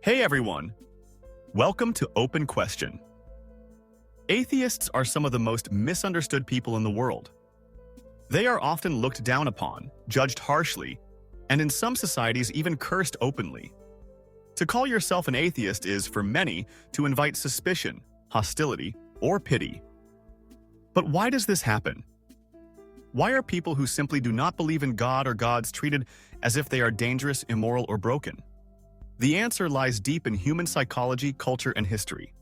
Hey everyone! Welcome to Open Question. Atheists are some of the most misunderstood people in the world. They are often looked down upon, judged harshly, and in some societies even cursed openly. To call yourself an atheist is, for many, to invite suspicion, hostility, or pity. But why does this happen? Why are people who simply do not believe in God or gods treated as if they are dangerous, immoral, or broken? The answer lies deep in human psychology, culture, and history.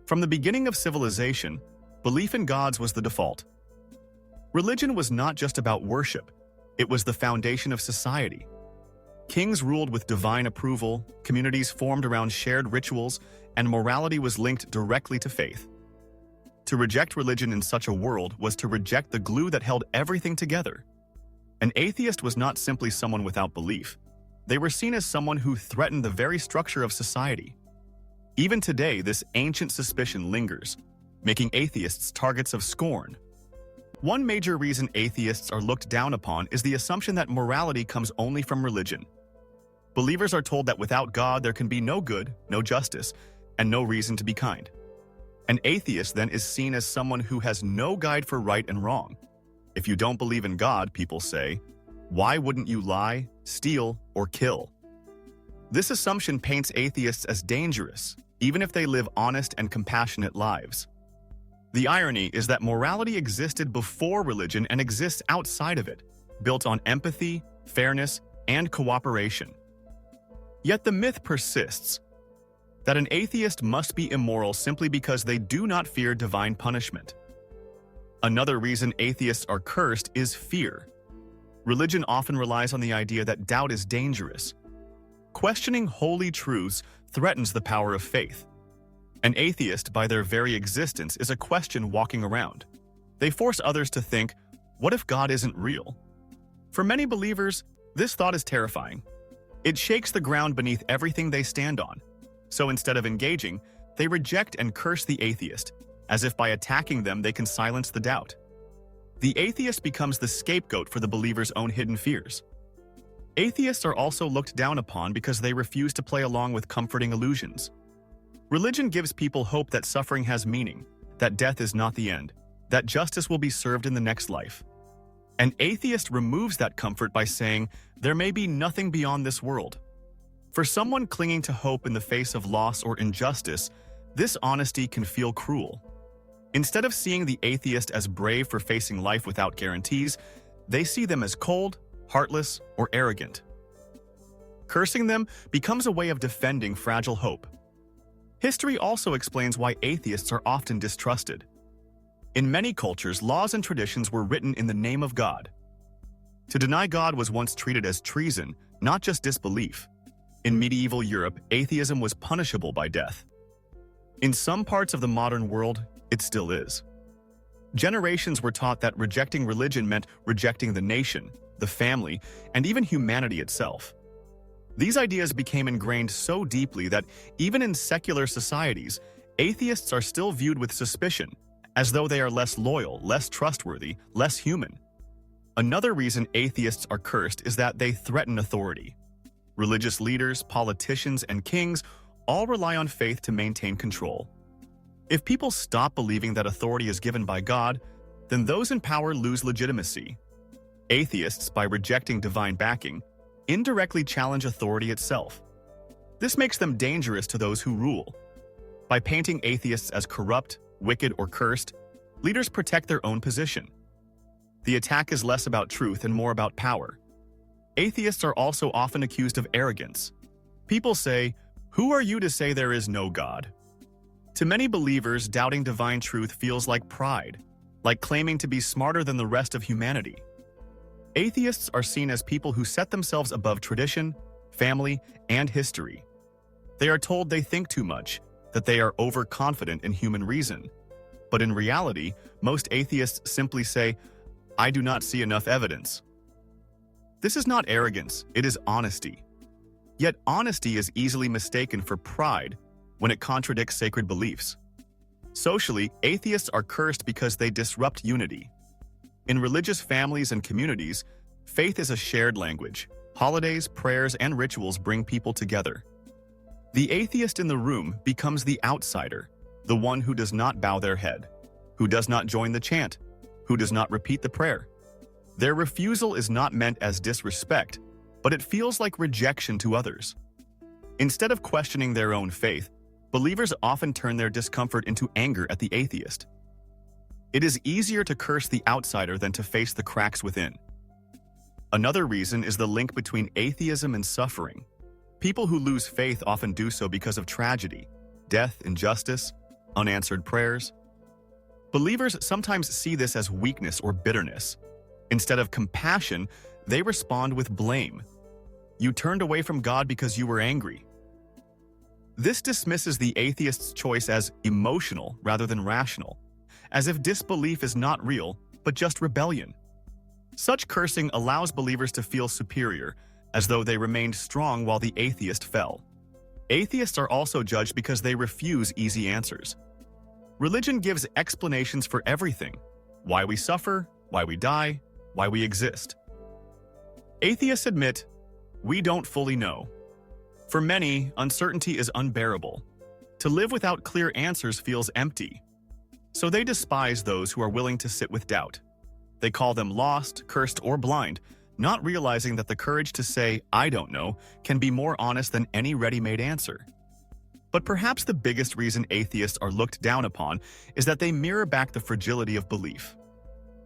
From the beginning of civilization, belief in gods was the default. Religion was not just about worship, it was the foundation of society. Kings ruled with divine approval, communities formed around shared rituals, and morality was linked directly to faith. To reject religion in such a world was to reject the glue that held everything together. An atheist was not simply someone without belief. They were seen as someone who threatened the very structure of society. Even today, this ancient suspicion lingers, making atheists targets of scorn. One major reason atheists are looked down upon is the assumption that morality comes only from religion. Believers are told that without God there can be no good, no justice, and no reason to be kind. An atheist then is seen as someone who has no guide for right and wrong. If you don't believe in God, people say, why wouldn't you lie, steal, or kill? This assumption paints atheists as dangerous, even if they live honest and compassionate lives. The irony is that morality existed before religion and exists outside of it, built on empathy, fairness, and cooperation. Yet the myth persists that an atheist must be immoral simply because they do not fear divine punishment. Another reason atheists are cursed is fear. Religion often relies on the idea that doubt is dangerous. Questioning holy truths threatens the power of faith. An atheist, by their very existence, is a question walking around. They force others to think, what if God isn't real? For many believers, this thought is terrifying. It shakes the ground beneath everything they stand on. So instead of engaging, they reject and curse the atheist, as if by attacking them they can silence the doubt. The atheist becomes the scapegoat for the believer's own hidden fears. Atheists are also looked down upon because they refuse to play along with comforting illusions. Religion gives people hope that suffering has meaning, that death is not the end, that justice will be served in the next life. An atheist removes that comfort by saying, there may be nothing beyond this world. For someone clinging to hope in the face of loss or injustice, this honesty can feel cruel. Instead of seeing the atheist as brave for facing life without guarantees, they see them as cold, heartless, or arrogant. Cursing them becomes a way of defending fragile hope. History also explains why atheists are often distrusted. In many cultures, laws and traditions were written in the name of God. To deny God was once treated as treason, not just disbelief. In medieval Europe, atheism was punishable by death. In some parts of the modern world, it still is. Generations were taught that rejecting religion meant rejecting the nation, the family, and even humanity itself. These ideas became ingrained so deeply that even in secular societies, atheists are still viewed with suspicion, as though they are less loyal, less trustworthy, less human. Another reason atheists are cursed is that they threaten authority. Religious leaders, politicians, and kings all rely on faith to maintain control. If people stop believing that authority is given by God, then those in power lose legitimacy. Atheists, by rejecting divine backing, indirectly challenge authority itself. This makes them dangerous to those who rule. By painting atheists as corrupt, wicked, or cursed, leaders protect their own position. The attack is less about truth and more about power. Atheists are also often accused of arrogance. People say, "Who are you to say there is no God?" To many believers, doubting divine truth feels like pride, like claiming to be smarter than the rest of humanity. Atheists are seen as people who set themselves above tradition, family, and history. They are told they think too much, that they are overconfident in human reason. But in reality, most atheists simply say, "I do not see enough evidence." This is not arrogance, it is honesty. Yet honesty is easily mistaken for pride when it contradicts sacred beliefs. Socially, atheists are cursed because they disrupt unity. In religious families and communities, faith is a shared language. Holidays, prayers, and rituals bring people together. The atheist in the room becomes the outsider, the one who does not bow their head, who does not join the chant, who does not repeat the prayer. Their refusal is not meant as disrespect, but it feels like rejection to others. Instead of questioning their own faith, believers often turn their discomfort into anger at the atheist. It is easier to curse the outsider than to face the cracks within. Another reason is the link between atheism and suffering. People who lose faith often do so because of tragedy, death, injustice, unanswered prayers. Believers sometimes see this as weakness or bitterness. Instead of compassion, they respond with blame. You turned away from God because you were angry. This dismisses the atheist's choice as emotional rather than rational, as if disbelief is not real, but just rebellion. Such cursing allows believers to feel superior, as though they remained strong while the atheist fell. Atheists are also judged because they refuse easy answers. Religion gives explanations for everything: why we suffer, why we die, why we exist. Atheists admit, we don't fully know. For many, uncertainty is unbearable. To live without clear answers feels empty. So they despise those who are willing to sit with doubt. They call them lost, cursed, or blind, not realizing that the courage to say, I don't know, can be more honest than any ready-made answer. But perhaps the biggest reason atheists are looked down upon is that they mirror back the fragility of belief.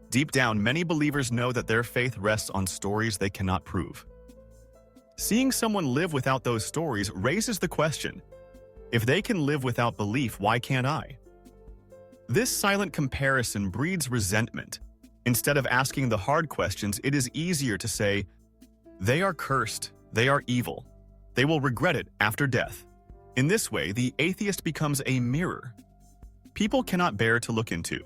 Deep down, many believers know that their faith rests on stories they cannot prove. Seeing someone live without those stories raises the question, if they can live without belief, why can't I? This silent comparison breeds resentment. Instead of asking the hard questions, it is easier to say, they are cursed, they are evil, they will regret it after death. In this way, the atheist becomes a mirror people cannot bear to look into.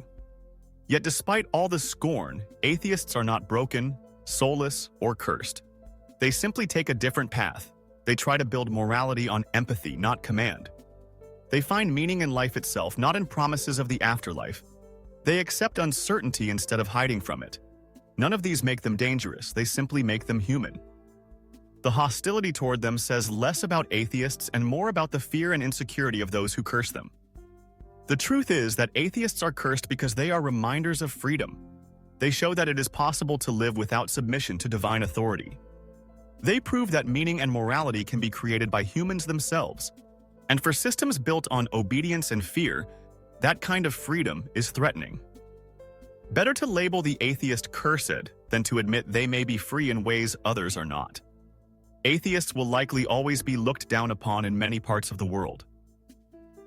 Yet despite all the scorn, atheists are not broken, soulless, or cursed. They simply take a different path. They try to build morality on empathy, not command. They find meaning in life itself, not in promises of the afterlife. They accept uncertainty instead of hiding from it. None of these make them dangerous, they simply make them human. The hostility toward them says less about atheists and more about the fear and insecurity of those who curse them. The truth is that atheists are cursed because they are reminders of freedom. They show that it is possible to live without submission to divine authority. They prove that meaning and morality can be created by humans themselves. And for systems built on obedience and fear, that kind of freedom is threatening. Better to label the atheist cursed than to admit they may be free in ways others are not. Atheists will likely always be looked down upon in many parts of the world.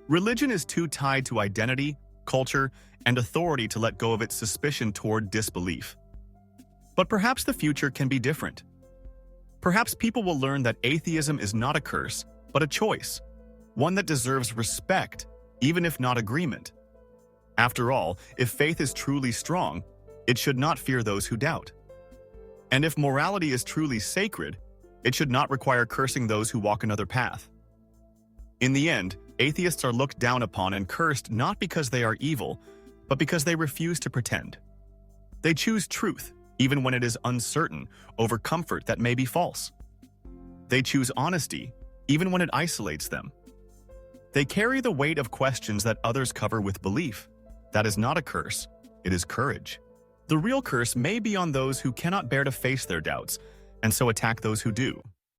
Religion is too tied to identity, culture, and authority to let go of its suspicion toward disbelief. But perhaps the future can be different. Perhaps people will learn that atheism is not a curse, but a choice, one that deserves respect, even if not agreement. After all, if faith is truly strong, it should not fear those who doubt. And if morality is truly sacred, it should not require cursing those who walk another path. In the end, atheists are looked down upon and cursed not because they are evil, but because they refuse to pretend. They choose truth, even when it is uncertain, over comfort that may be false. They choose honesty, even when it isolates them. They carry the weight of questions that others cover with belief. That is not a curse, it is courage. The real curse may be on those who cannot bear to face their doubts, and so attack those who do.